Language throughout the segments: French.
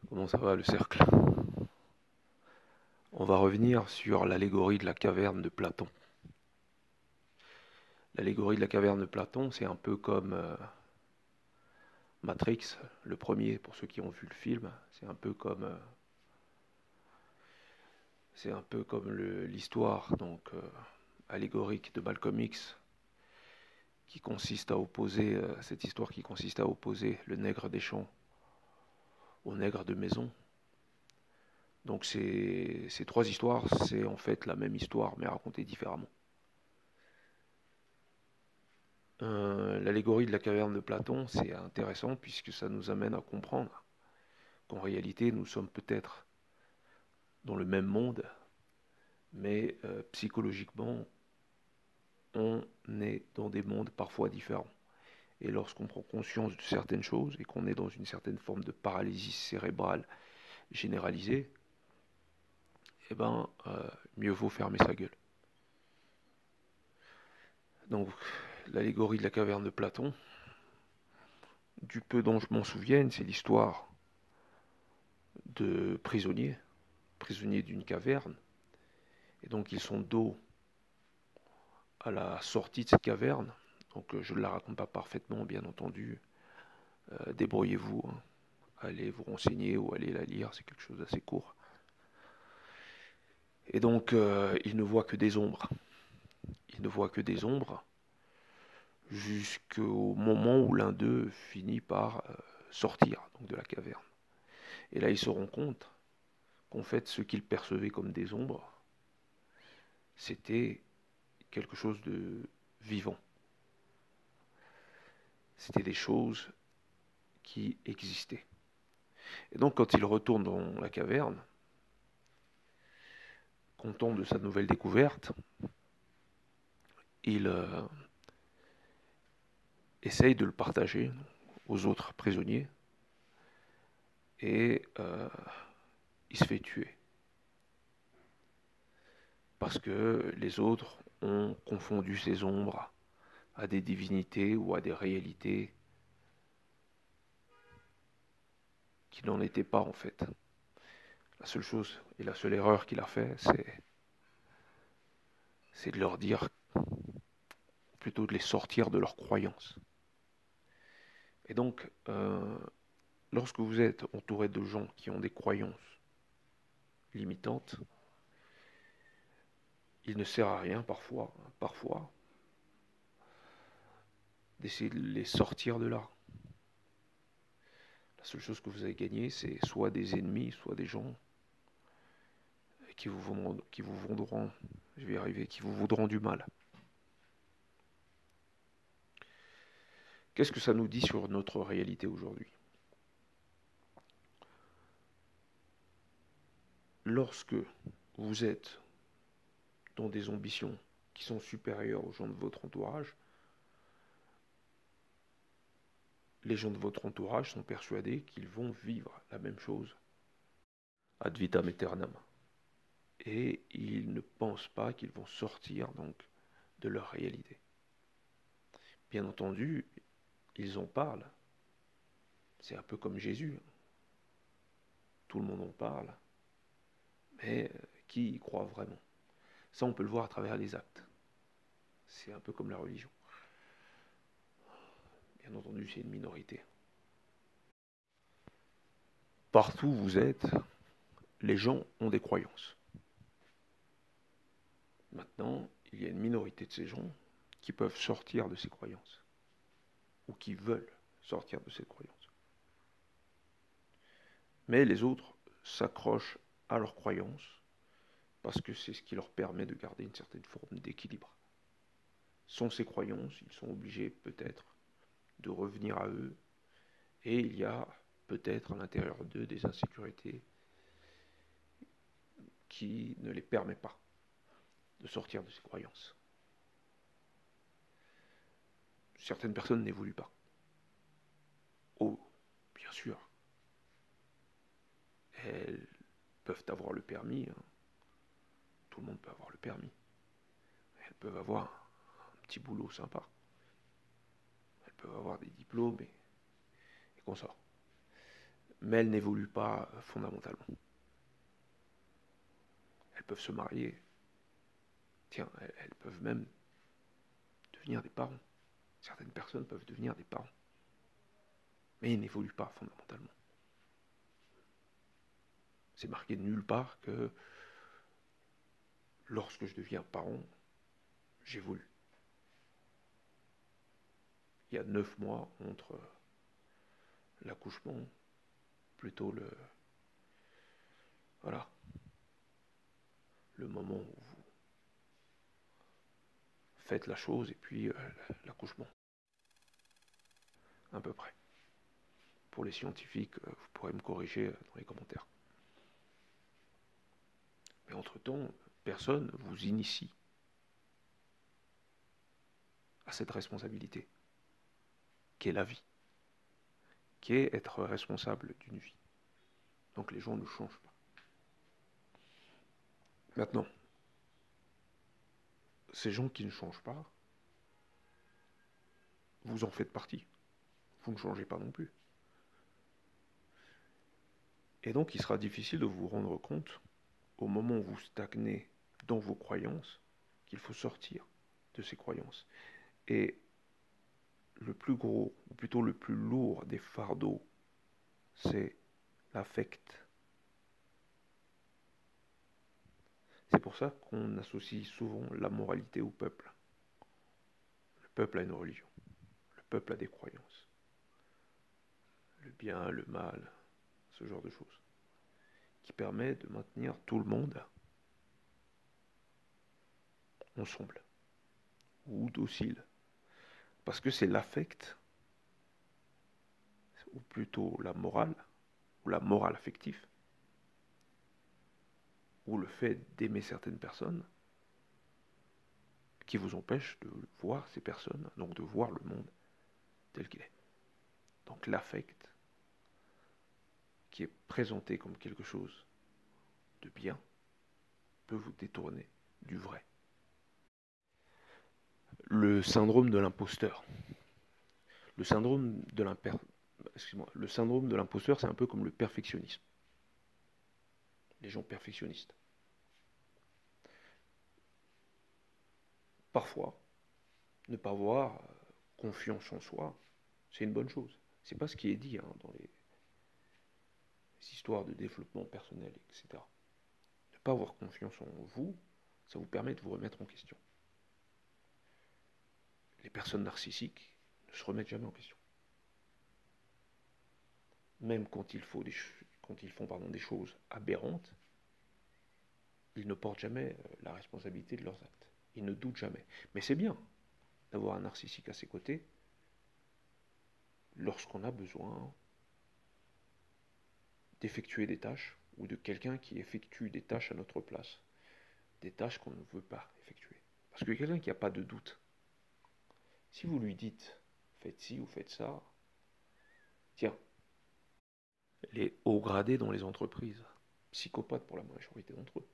Comment ça va le cercle? On va revenir sur l'allégorie de la caverne de Platon. L'allégorie de la caverne de Platon, c'est un peu comme Matrix, le premier, pour ceux qui ont vu le film. C'est un peu comme l'histoire allégorique de Malcolm X, qui consiste à opposer cette histoire qui consiste à opposer le nègre des champs au nègre de maison. Donc ces trois histoires, c'est en fait la même histoire, mais racontée différemment. L'allégorie de la caverne de Platon, c'est intéressant puisque ça nous amène à comprendre qu'en réalité, nous sommes peut-être dans le même monde, mais psychologiquement, on est dans des mondes parfois différents. Et lorsqu'on prend conscience de certaines choses et qu'on est dans une certaine forme de paralysie cérébrale généralisée, eh ben, mieux vaut fermer sa gueule. Donc, l'allégorie de la caverne de Platon, du peu dont je m'en souvienne, c'est l'histoire de prisonniers d'une caverne. Et donc, ils sont dos à la sortie de cette caverne. Donc, je ne la raconte pas parfaitement, bien entendu. Débrouillez-vous, hein. Allez vous renseigner ou allez la lire, c'est quelque chose d'assez court. Et donc, ils ne voient que des ombres. Ils ne voient que des ombres jusqu'au moment où l'un d'eux finit par sortir donc, de la caverne. Et là, ils se rendent compte qu'en fait, ce qu'ils percevaient comme des ombres, c'était quelque chose de vivant. C'était des choses qui existaient. Et donc, quand il retourne dans la caverne, content de sa nouvelle découverte, il essaye de le partager aux autres prisonniers et il se fait tuer. Parce que les autres ont confondu ces ombres à des divinités ou à des réalités qui n'en étaient pas en fait. La seule chose et la seule erreur qu'il a fait, c'est de leur dire, plutôt de les sortir de leurs croyances. Et donc, lorsque vous êtes entouré de gens qui ont des croyances limitantes, il ne sert à rien parfois, d'essayer de les sortir de là. La seule chose que vous avez gagné, c'est soit des ennemis, soit des gens qui vous voudront, je vais y arriver, qui vous voudront du mal. Qu'est-ce que ça nous dit sur notre réalité aujourd'hui? Lorsque vous êtes dans des ambitions qui sont supérieures aux gens de votre entourage, les gens de votre entourage sont persuadés qu'ils vont vivre la même chose ad vitam aeternam. Et ils ne pensent pas qu'ils vont sortir donc de leur réalité. Bien entendu, ils en parlent. C'est un peu comme Jésus. Tout le monde en parle. Mais qui y croit vraiment? Ça, on peut le voir à travers les actes. C'est un peu comme la religion. Bien entendu, c'est une minorité. Partout où vous êtes, les gens ont des croyances. Maintenant, il y a une minorité de ces gens qui peuvent sortir de ces croyances, ou qui veulent sortir de ces croyances. Mais les autres s'accrochent à leurs croyances, parce que c'est ce qui leur permet de garder une certaine forme d'équilibre. Sans ces croyances, ils sont obligés peut-être de revenir à eux, et il y a peut-être à l'intérieur d'eux des insécurités qui ne les permettent pas de sortir de ces croyances. Certaines personnes n'évoluent pas. Oh, bien sûr, elles peuvent avoir le permis, hein. Tout le monde peut avoir le permis. Elles peuvent avoir un petit boulot sympa. Elles peuvent avoir des diplômes et consorts. Mais elles n'évoluent pas fondamentalement. Elles peuvent se marier. Tiens, elles peuvent même devenir des parents. Certaines personnes peuvent devenir des parents. Mais ils n'évoluent pas fondamentalement. C'est marqué nulle part que lorsque je deviens parent, j'évolue. Il y a 9 mois entre l'accouchement, plutôt le moment où vous faites la chose et puis l'accouchement. À peu près. Pour les scientifiques, vous pourrez me corriger dans les commentaires. Mais entre-temps, personne vous initie à cette responsabilité, qui est la vie, qui est être responsable d'une vie. Donc les gens ne changent pas. Maintenant, ces gens qui ne changent pas, vous en faites partie. Vous ne changez pas non plus. Et donc il sera difficile de vous rendre compte, au moment où vous stagnez dans vos croyances, qu'il faut sortir de ces croyances. Et le plus gros, ou plutôt le plus lourd des fardeaux, c'est l'affect. C'est pour ça qu'on associe souvent la moralité au peuple. Le peuple a une religion. Le peuple a des croyances. Le bien, le mal, ce genre de choses. Qui permet de maintenir tout le monde ensemble. Ou docile. Parce que c'est l'affect, ou plutôt la morale, ou la morale affective, ou le fait d'aimer certaines personnes, qui vous empêche de voir ces personnes, donc de voir le monde tel qu'il est. Donc l'affect, qui est présenté comme quelque chose de bien, peut vous détourner du vrai. Le syndrome de l'imposteur. Le syndrome de l'imposteur, c'est un peu comme le perfectionnisme. Les gens perfectionnistes. Parfois, ne pas avoir confiance en soi, c'est une bonne chose. C'est pas ce qui est dit dans les histoires de développement personnel, etc. Ne pas avoir confiance en vous, ça vous permet de vous remettre en question. Les personnes narcissiques ne se remettent jamais en question. Même quand ils font des choses aberrantes, ils ne portent jamais la responsabilité de leurs actes. Ils ne doutent jamais. Mais c'est bien d'avoir un narcissique à ses côtés lorsqu'on a besoin d'effectuer des tâches ou de quelqu'un qui effectue des tâches à notre place. Des tâches qu'on ne veut pas effectuer. Parce que quelqu'un qui n'a pas de doute, si vous lui dites faites ci ou faites ça, tiens, les hauts gradés dans les entreprises, psychopathes pour la majorité d'entre eux,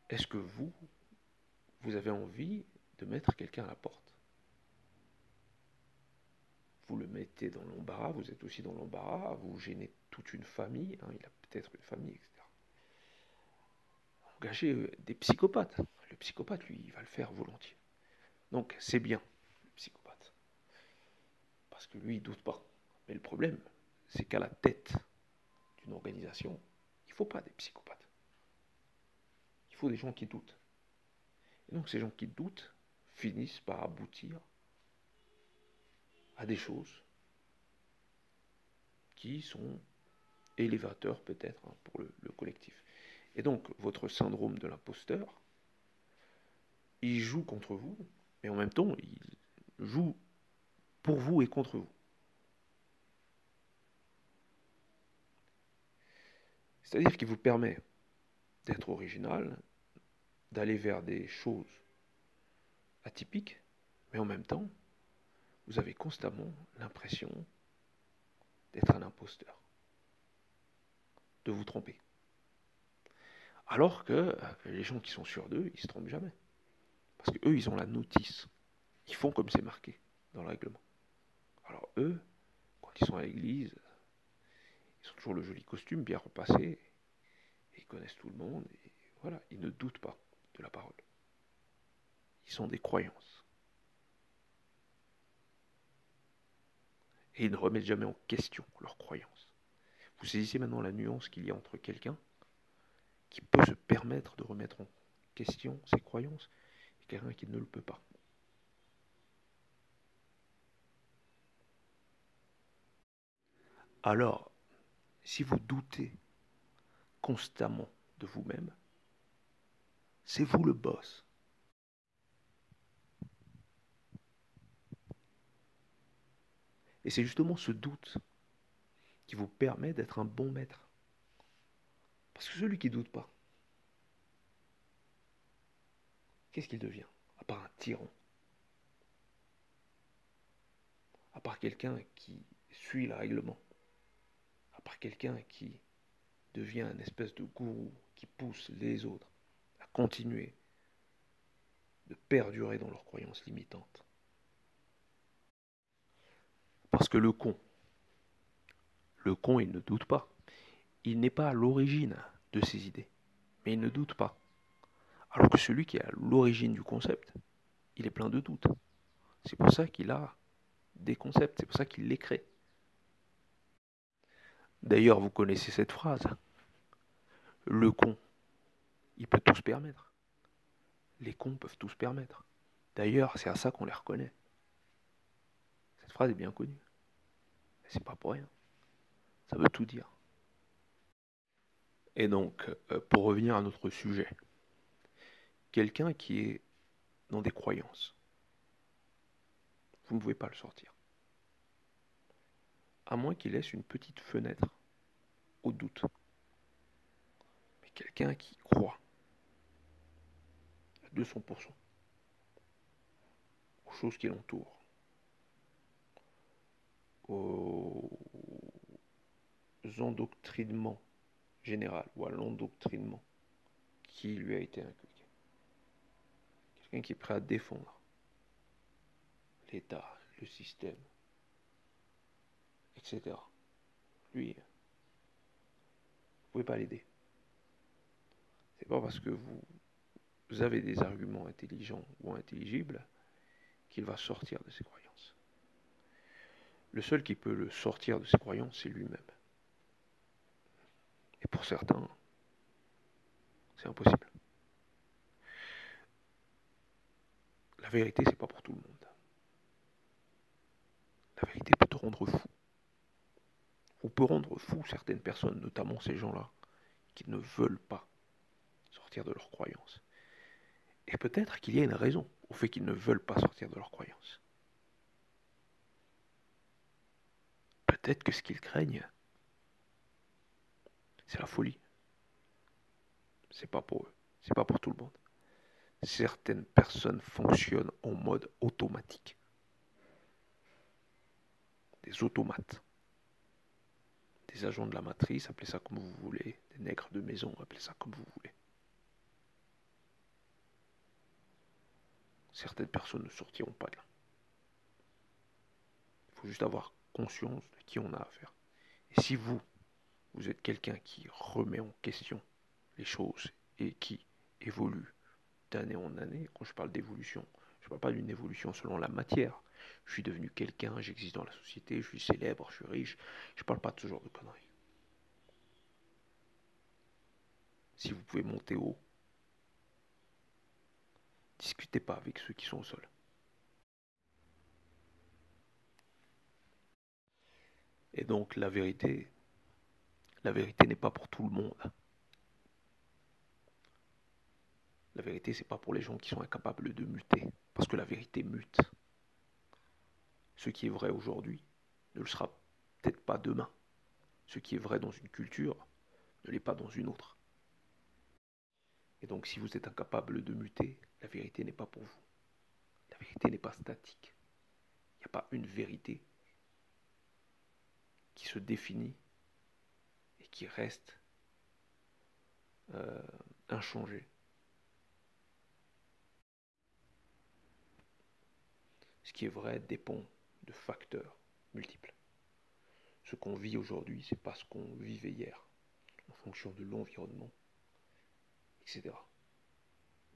est-ce que vous avez envie de mettre quelqu'un à la porte? Vous le mettez dans l'embarras, vous êtes aussi dans l'embarras, vous gênez toute une famille, il a peut-être une famille, etc. Engagez des psychopathes. Le psychopathe, lui, il va le faire volontiers. Donc, c'est bien, le psychopathe. Parce que lui, il ne doute pas. Mais le problème, c'est qu'à la tête d'une organisation, il ne faut pas des psychopathes. Il faut des gens qui doutent. Et donc, ces gens qui doutent finissent par aboutir à des choses qui sont élévateurs peut-être pour le collectif. Et donc, votre syndrome de l'imposteur, il joue contre vous, mais en même temps, il joue pour vous et contre vous. C'est-à-dire qu'il vous permet d'être original, d'aller vers des choses atypiques, mais en même temps, vous avez constamment l'impression d'être un imposteur, de vous tromper. Alors que les gens qui sont sûrs d'eux, ils ne se trompent jamais. Parce qu'eux, ils ont la notice. Ils font comme c'est marqué dans le règlement. Alors eux, quand ils sont à l'église, ils ont toujours le joli costume bien repassé, et ils connaissent tout le monde, et voilà, ils ne doutent pas de la parole. Ils ont des croyances. Et ils ne remettent jamais en question leurs croyances. Vous saisissez maintenant la nuance qu'il y a entre quelqu'un qui peut se permettre de remettre en question ses croyances et quelqu'un qui ne le peut pas. Alors, si vous doutez constamment de vous-même, c'est vous le boss. Et c'est justement ce doute qui vous permet d'être un bon maître. Parce que celui qui ne doute pas, qu'est-ce qu'il devient? À part un tyran. À part quelqu'un qui suit le règlement. À part quelqu'un qui devient une espèce de gourou qui pousse les autres à continuer de perdurer dans leurs croyances limitantes. Parce que le con, il ne doute pas. Il n'est pas à l'origine de ses idées, mais il ne doute pas. Alors que celui qui est à l'origine du concept, il est plein de doutes. C'est pour ça qu'il a des concepts, c'est pour ça qu'il les crée. D'ailleurs, vous connaissez cette phrase. Le con, il peut tout se permettre. Les cons peuvent tout se permettre. D'ailleurs, c'est à ça qu'on les reconnaît. Cette phrase est bien connue. Mais c'est pas pour rien. Ça veut tout dire. Et donc, pour revenir à notre sujet, quelqu'un qui est dans des croyances, vous ne pouvez pas le sortir. À moins qu'il laisse une petite fenêtre au doute. Mais quelqu'un qui croit à 200% aux choses qui l'entourent, aux endoctrinements général ou à l'endoctrinement qui lui a été inculqué. Quelqu'un qui est prêt à défendre l'État, le système, etc. Lui, vous ne pouvez pas l'aider. C'est pas parce que vous avez des arguments intelligents ou intelligibles qu'il va sortir de ses croyances. Le seul qui peut le sortir de ses croyances, c'est lui-même. Et pour certains, c'est impossible. La vérité, c'est pas pour tout le monde. La vérité peut te rendre fou. Ou peut rendre fou certaines personnes, notamment ces gens-là, qui ne veulent pas sortir de leurs croyances. Et peut-être qu'il y a une raison au fait qu'ils ne veulent pas sortir de leurs croyances. Peut-être que ce qu'ils craignent, c'est la folie. C'est pas pour eux, c'est pas pour tout le monde. Certaines personnes fonctionnent en mode automatique. Des automates. Des agents de la matrice, appelez ça comme vous voulez. Des nègres de maison, appelez ça comme vous voulez. Certaines personnes ne sortiront pas de là. Il faut juste avoir conscience de qui on a affaire. Et si vous êtes quelqu'un qui remet en question les choses et qui évolue d'année en année, quand je parle d'évolution, je ne parle pas d'une évolution selon la matière. Je suis devenu quelqu'un, j'existe dans la société, je suis célèbre, je suis riche. Je ne parle pas de ce genre de conneries. Si vous pouvez monter haut, discutez pas avec ceux qui sont au sol. Et donc la vérité n'est pas pour tout le monde. La vérité, c'est pas pour les gens qui sont incapables de muter, parce que la vérité mute. Ce qui est vrai aujourd'hui ne le sera peut-être pas demain. Ce qui est vrai dans une culture ne l'est pas dans une autre. Et donc si vous êtes incapable de muter, la vérité n'est pas pour vous. La vérité n'est pas statique. Il n'y a pas une vérité qui se définit et qui reste inchangée. Ce qui est vrai dépend de facteurs multiples. Ce qu'on vit aujourd'hui, c'est pas ce qu'on vivait hier, en fonction de l'environnement, etc.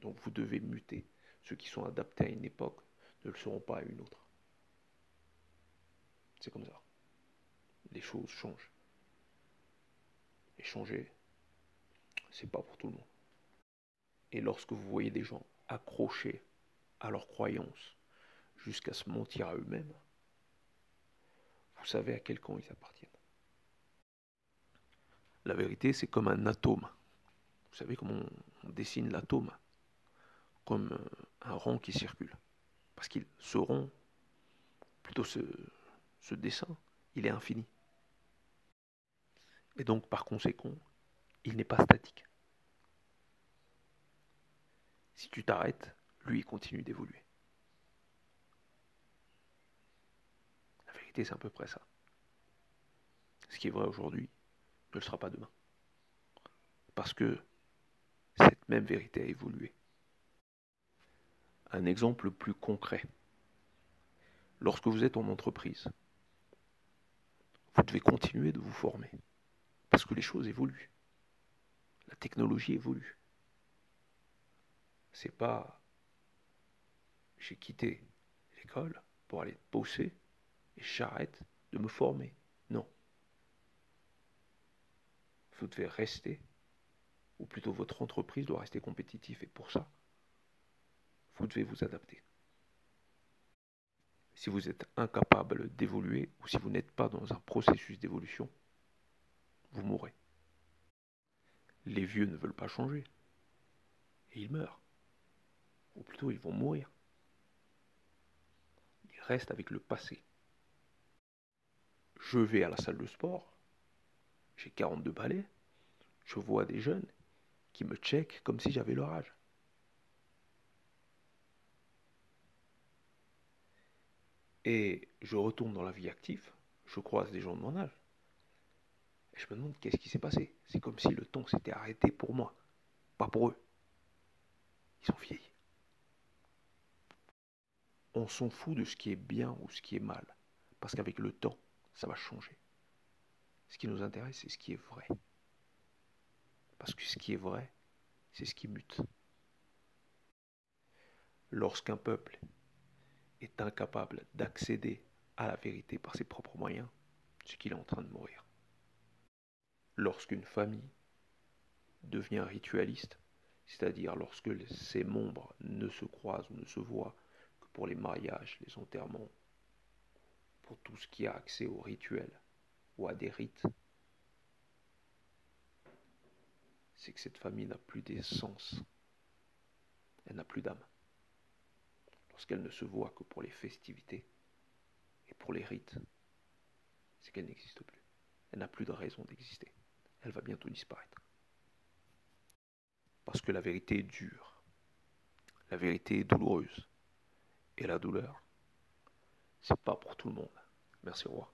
Donc vous devez muter. Ceux qui sont adaptés à une époque ne le seront pas à une autre. C'est comme ça. Les choses changent. Et changer, c'est pas pour tout le monde. Et lorsque vous voyez des gens accrochés à leurs croyances jusqu'à se mentir à eux-mêmes, vous savez à quel camp ils appartiennent. La vérité, c'est comme un atome. Vous savez comment on dessine l'atome? Comme un rond qui circule. Parce qu'il ce rond, plutôt ce dessin, il est infini. Et donc, par conséquent, il n'est pas statique. Si tu t'arrêtes, lui, il continue d'évoluer. La vérité, c'est à peu près ça. Ce qui est vrai aujourd'hui ne le sera pas demain. Parce que cette même vérité a évolué. Un exemple plus concret. Lorsque vous êtes en entreprise, vous devez continuer de vous former. Parce que les choses évoluent. La technologie évolue. C'est pas j'ai quitté l'école pour aller bosser et j'arrête de me former. Non. Vous devez rester, ou plutôt votre entreprise doit rester compétitive. Et pour ça, vous devez vous adapter. Si vous êtes incapable d'évoluer ou si vous n'êtes pas dans un processus d'évolution, vous mourrez. Les vieux ne veulent pas changer. Et ils meurent. Ou plutôt, ils vont mourir. Ils restent avec le passé. Je vais à la salle de sport, j'ai 42 balais, je vois des jeunes qui me checkent comme si j'avais leur âge. Et je retourne dans la vie active, je croise des gens de mon âge, et je me demande qu'est-ce qui s'est passé. C'est comme si le temps s'était arrêté pour moi, pas pour eux. Ils ont vieilli. On s'en fout de ce qui est bien ou ce qui est mal, parce qu'avec le temps, ça va changer. Ce qui nous intéresse, c'est ce qui est vrai. Parce que ce qui est vrai, c'est ce qui mute. Lorsqu'un peuple est incapable d'accéder à la vérité par ses propres moyens, c'est qu'il est en train de mourir. Lorsqu'une famille devient ritualiste, c'est-à-dire lorsque ses membres ne se croisent ou ne se voient que pour les mariages, les enterrements, pour tout ce qui a accès aux rituels ou à des rites, c'est que cette famille n'a plus d'essence, elle n'a plus d'âme. Lorsqu'elle ne se voit que pour les festivités et pour les rites, c'est qu'elle n'existe plus. Elle n'a plus de raison d'exister. Elle va bientôt disparaître. Parce que la vérité est dure. La vérité est douloureuse. Et la douleur, c'est pas pour tout le monde. Merci, au revoir.